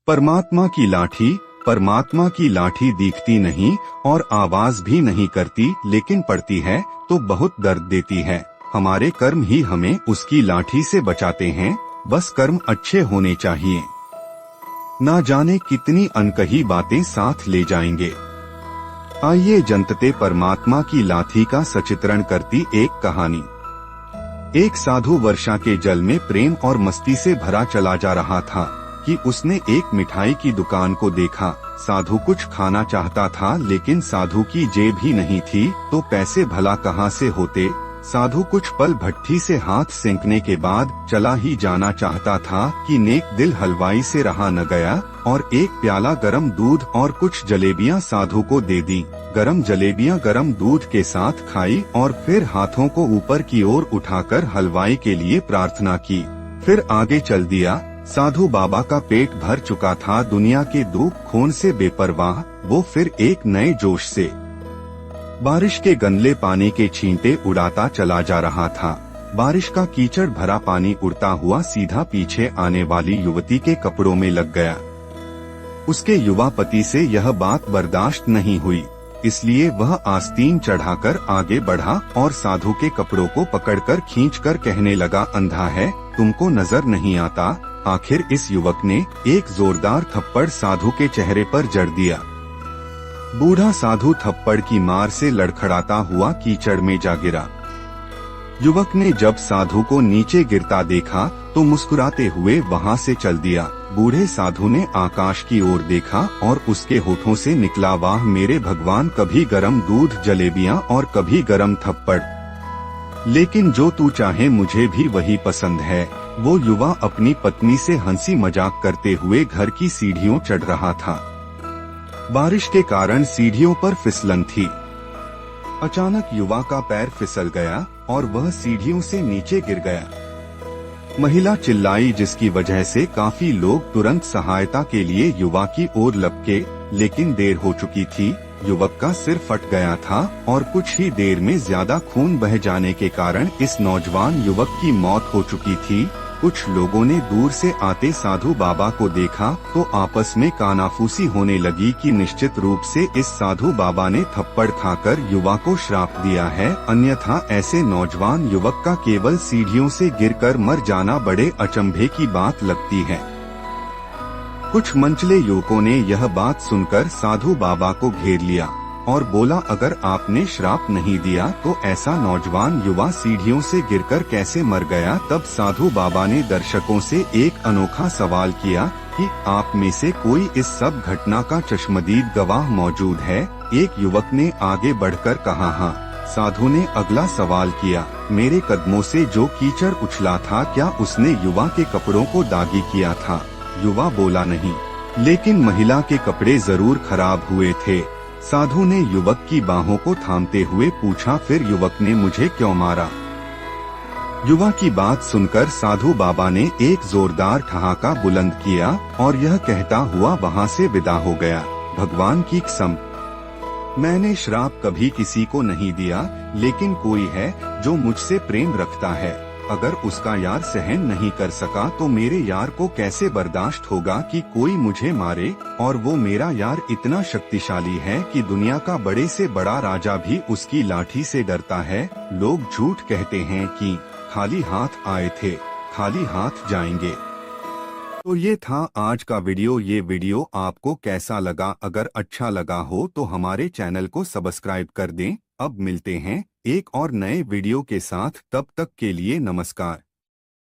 परमात्मा की लाठी। परमात्मा की लाठी दिखती नहीं और आवाज भी नहीं करती, लेकिन पड़ती है तो बहुत दर्द देती है। हमारे कर्म ही हमें उसकी लाठी से बचाते हैं, बस कर्म अच्छे होने चाहिए। ना जाने कितनी अनकही बातें साथ ले जाएंगे। आइए जनतते परमात्मा की लाठी का सचित्रण करती एक कहानी। एक साधु वर्षा के जल में प्रेम और मस्ती से भरा चला जा रहा था कि उसने एक मिठाई की दुकान को देखा। साधु कुछ खाना चाहता था, लेकिन साधु की जेब ही नहीं थी तो पैसे भला कहाँ से होते। साधु कुछ पल भट्ठी से हाथ सेंकने के बाद चला ही जाना चाहता था कि नेक दिल हलवाई से रहा न गया और एक प्याला गरम दूध और कुछ जलेबियां साधु को दे दी। गरम जलेबियां गरम दूध के साथ खाई और फिर हाथों को ऊपर की ओर उठाकर हलवाई के लिए प्रार्थना की। फिर आगे चल दिया। साधु बाबा का पेट भर चुका था, दुनिया के दुख खून से बेपरवाह। वो फिर एक नए जोश से बारिश के गंदले पानी के छींटे उड़ाता चला जा रहा था। बारिश का कीचड़ भरा पानी उड़ता हुआ सीधा पीछे आने वाली युवती के कपड़ों में लग गया। उसके युवा पति से यह बात बर्दाश्त नहीं हुई, इसलिए वह आस्तीन चढ़ाकर आगे बढ़ा और साधु के कपड़ों को पकड़कर खींचकर कहने लगा, अंधा है, तुमको नजर नहीं आता। आखिर इस युवक ने एक जोरदार थप्पड़ साधु के चेहरे पर जड़ दिया। बूढ़ा साधु थप्पड़ की मार से लड़खड़ाता हुआ कीचड़ में जा गिरा। युवक ने जब साधु को नीचे गिरता देखा तो मुस्कुराते हुए वहां से चल दिया। बूढ़े साधु ने आकाश की ओर देखा और उसके होठों से निकला, वाह मेरे भगवान, कभी गरम दूध जलेबियां और कभी गरम थप्पड़, लेकिन जो तू चाहे मुझे भी वही पसंद है। वो युवा अपनी पत्नी से हंसी मजाक करते हुए घर की सीढ़ियों चढ़ रहा था। बारिश के कारण सीढ़ियों पर फिसलन थी। अचानक युवा का पैर फिसल गया और वह सीढ़ियों से नीचे गिर गया। महिला चिल्लाई, जिसकी वजह से काफी लोग तुरंत सहायता के लिए युवा की ओर लपके, लेकिन देर हो चुकी थी। युवक का सिर फट गया था और कुछ ही देर में ज्यादा खून बह जाने के कारण इस नौजवान युवक की मौत हो चुकी थी। कुछ लोगों ने दूर से आते साधु बाबा को देखा तो आपस में कानाफूसी होने लगी कि निश्चित रूप से इस साधु बाबा ने थप्पड़ खाकर युवा को श्राप दिया है, अन्यथा ऐसे नौजवान युवक का केवल सीढ़ियों से गिरकर मर जाना बड़े अचंभे की बात लगती है। कुछ मंचले युवकों ने यह बात सुनकर साधु बाबा को घेर लिया और बोला, अगर आपने श्राप नहीं दिया तो ऐसा नौजवान युवा सीढ़ियों से गिरकर कैसे मर गया। तब साधु बाबा ने दर्शकों से एक अनोखा सवाल किया कि आप में से कोई इस सब घटना का चश्मदीद गवाह मौजूद है। एक युवक ने आगे बढ़कर कहा, हाँ। साधु ने अगला सवाल किया, मेरे कदमों से जो कीचड़ उछला था, क्या उसने युवा के कपड़ों को दागी किया था। युवा बोला, नहीं, लेकिन महिला के कपड़े जरूर खराब हुए थे। साधु ने युवक की बाहों को थामते हुए पूछा, फिर युवक ने मुझे क्यों मारा। युवा की बात सुनकर साधु बाबा ने एक जोरदार ठहाका बुलंद किया और यह कहता हुआ वहां से विदा हो गया, भगवान की कसम, मैंने श्राप कभी किसी को नहीं दिया, लेकिन कोई है जो मुझसे प्रेम रखता है। अगर उसका यार सहन नहीं कर सका तो मेरे यार को कैसे बर्दाश्त होगा कि कोई मुझे मारे। और वो मेरा यार इतना शक्तिशाली है कि दुनिया का बड़े से बड़ा राजा भी उसकी लाठी से डरता है। लोग झूठ कहते हैं कि खाली हाथ आए थे, खाली हाथ जाएंगे। तो ये था आज का वीडियो। ये वीडियो आपको कैसा लगा? अगर अच्छा लगा हो तो हमारे चैनल को सब्सक्राइब कर दें। अब मिलते हैं एक और नए वीडियो के साथ, तब तक के लिए नमस्कार।